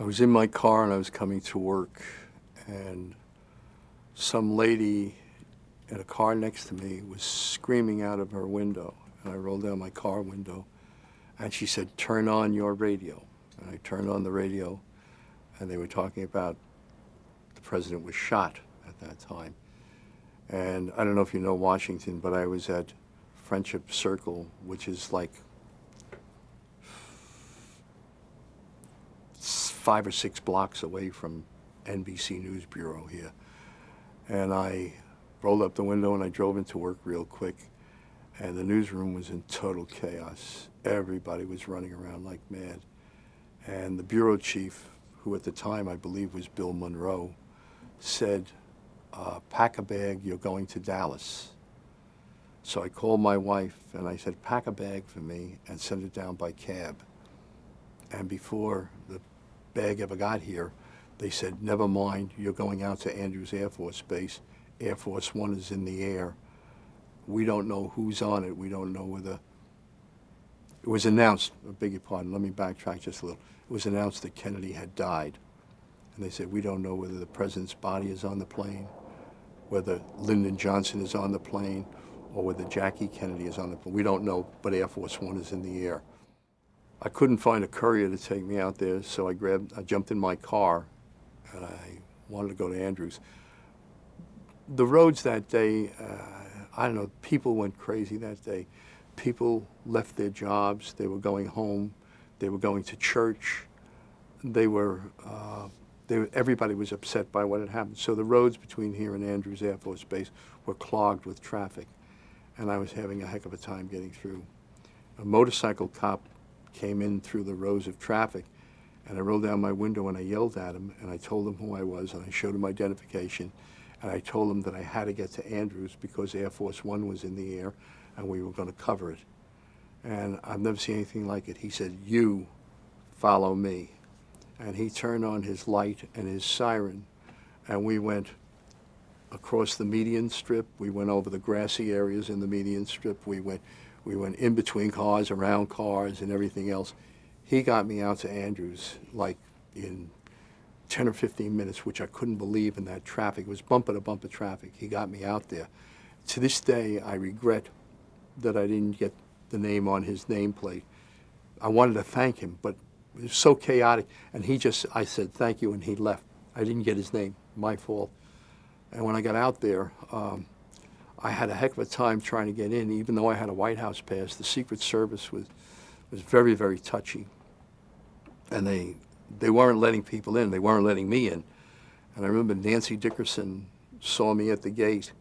I was in my car and I was coming to work, and some lady in a car next to me was screaming out of her window. And I rolled down my car window, and she said, "Turn on your radio." And I turned on the radio, and they were talking about the president was shot at that time. And I don't know if you know Washington, but I was at Friendship Circle, which is like 5 or 6 blocks away from NBC News Bureau here. And I rolled up the window and I drove into work real quick, and the newsroom was in total chaos. Everybody was running around like mad. And the bureau chief, who at the time I believe was Bill Monroe, said, "Pack a bag, you're going to Dallas." So I called my wife and I said, "Pack a bag for me and send it down by cab." And before the bag ever got here, they said, "Never mind, you're going out to Andrews Air Force Base. Air Force One is in the air. We don't know who's on it. We don't know whether..." It was announced, I beg your pardon, let me backtrack just a little. It was announced that Kennedy had died. And they said, "We don't know whether the president's body is on the plane, whether Lyndon Johnson is on the plane, or whether Jackie Kennedy is on the plane. We don't know, but Air Force One is in the air." I couldn't find a courier to take me out there, so I jumped in my car, and I wanted to go to Andrews. The roads that day, I don't know, people went crazy that day. People left their jobs, they were going home, they were going to church, everybody was upset by what had happened. So the roads between here and Andrews Air Force Base were clogged with traffic, and I was having a heck of a time getting through. A motorcycle cop came in through the rows of traffic, and I rolled down my window and I yelled at him, and I told him who I was, and I showed him identification, and I told him that I had to get to Andrews because Air Force One was in the air and we were going to cover it. And I've never seen anything like it. He said, "You follow me." And he turned on his light and his siren, and we went across the median strip. We went over the grassy areas in the median strip. We went in between cars, around cars, and everything else. He got me out to Andrews like in 10 or 15 minutes, which I couldn't believe in that traffic. It was bumper to bumper traffic. He got me out there. To this day, I regret that I didn't get the name on his nameplate. I wanted to thank him, but it was so chaotic. And I said, "Thank you," and he left. I didn't get his name, my fault. And when I got out there, I had a heck of a time trying to get in, even though I had a White House pass. The Secret Service was very, very touchy. And they weren't letting people in. They weren't letting me in. And I remember Nancy Dickerson saw me at the gate,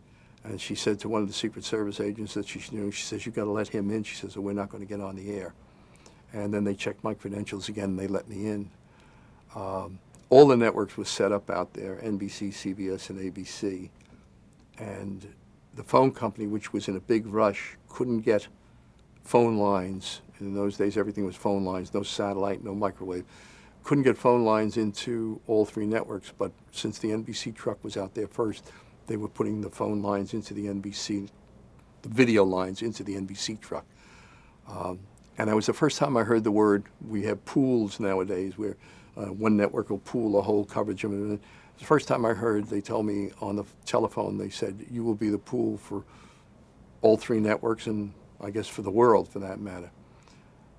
and she said to one of the Secret Service agents that she knew, she says, "You've got to let him in." She says, "Or we're not going to get on the air." And then they checked my credentials again, and they let me in. All the networks were set up out there, NBC, CBS, and ABC. And the phone company, which was in a big rush, couldn't get phone lines. In those days, everything was phone lines, no satellite, no microwave. Couldn't get phone lines into all 3 networks, but since the NBC truck was out there first, they were putting the phone lines into the NBC, the video lines into the NBC truck. And that was the first time I heard the word. We have pools nowadays where one network will pool a whole coverage of it. The first time I heard, they told me on the telephone, they said, "You will be the pool for all 3 networks, and I guess for the world for that matter."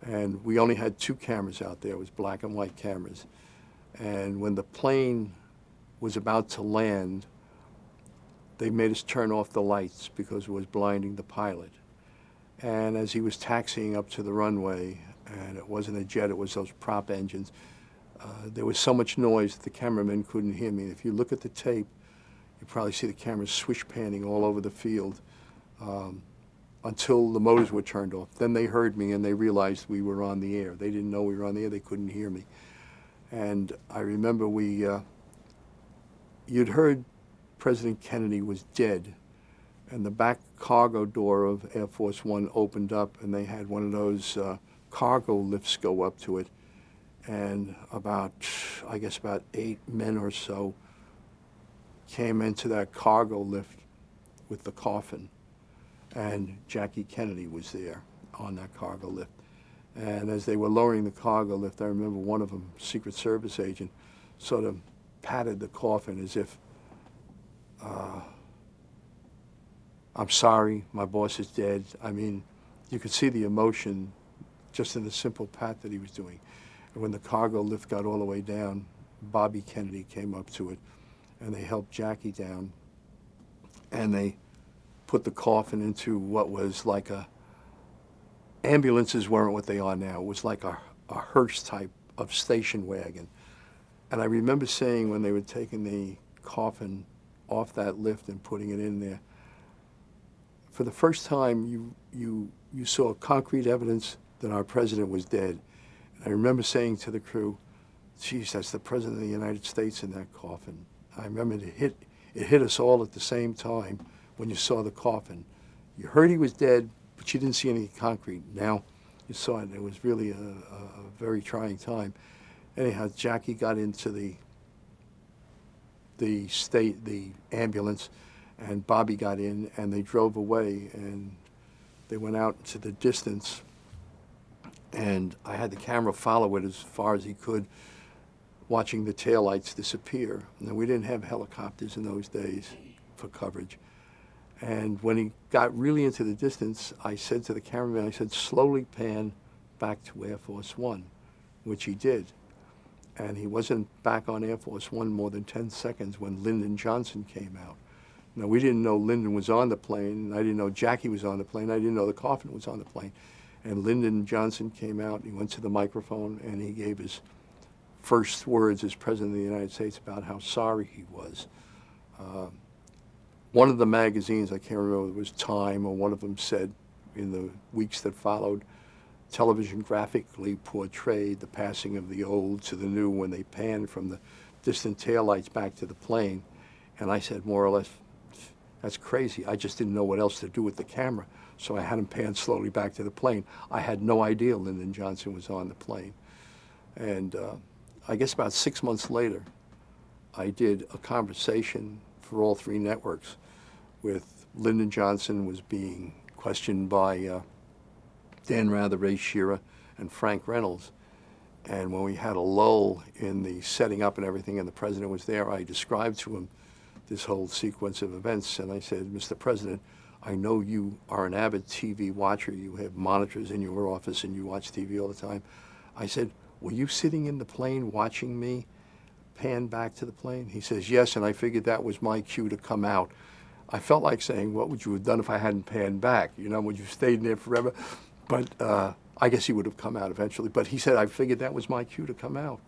And we only had 2 cameras out there. It was black and white cameras. And when the plane was about to land, they made us turn off the lights because it was blinding the pilot. And as he was taxiing up to the runway, and it wasn't a jet, it was those prop engines, there was so much noise that the cameraman couldn't hear me. If you look at the tape, you probably see the cameras swish panning all over the field until the motors were turned off. Then they heard me and they realized we were on the air. They didn't know we were on the air, they couldn't hear me. And I remember you'd heard President Kennedy was dead, and the back cargo door of Air Force One opened up, and they had one of those cargo lifts go up to it. And about 8 men or so came into that cargo lift with the coffin, and Jackie Kennedy was there on that cargo lift. And as they were lowering the cargo lift, I remember one of them, Secret Service agent, sort of patted the coffin as if, I'm sorry, my boss is dead. I mean, you could see the emotion just in the simple pat that he was doing. And when the cargo lift got all the way down, Bobby Kennedy came up to it, and they helped Jackie down, and they put the coffin into what was like ambulances weren't what they are now. It was like a hearse type of station wagon. And I remember saying when they were taking the coffin off that lift and putting it in there, for the first time you saw concrete evidence that our president was dead. And I remember saying to the crew, geez, that's the president of the United States in that coffin. I remember it hit us all at the same time when you saw the coffin. You heard he was dead, but you didn't see any concrete. Now you saw it. It was really a very trying time. Anyhow, Jackie got into the ambulance, and Bobby got in, and they drove away, and they went out into the distance, and I had the camera follow it as far as he could, watching the taillights disappear. Now, we didn't have helicopters in those days for coverage. And when he got really into the distance, I said to the cameraman, I said, slowly pan back to Air Force One, which he did. And he wasn't back on Air Force One more than 10 seconds when Lyndon Johnson came out. Now, we didn't know Lyndon was on the plane, and I didn't know Jackie was on the plane. I didn't know the coffin was on the plane. And Lyndon Johnson came out, and he went to the microphone, and he gave his first words as President of the United States about how sorry he was. One of the magazines, I can't remember, it was Time, or one of them said in the weeks that followed, television graphically portrayed the passing of the old to the new when they panned from the distant taillights back to the plane. And I said, more or less, that's crazy. I just didn't know what else to do with the camera, so I had him pan slowly back to the plane. I had no idea Lyndon Johnson was on the plane. And I guess about 6 months later, I did a conversation for all three networks with Lyndon Johnson was being questioned by Dan Rather, Ray Shearer, and Frank Reynolds. And when we had a lull in the setting up and everything, and the president was there, I described to him this whole sequence of events. And I said, Mr. President, I know you are an avid TV watcher. You have monitors in your office and you watch TV all the time. I said, were you sitting in the plane watching me pan back to the plane? He says, yes, and I figured that was my cue to come out. I felt like saying, what would you have done if I hadn't panned back? You know, would you have stayed in there forever? But I guess he would have come out eventually. But he said, I figured that was my cue to come out.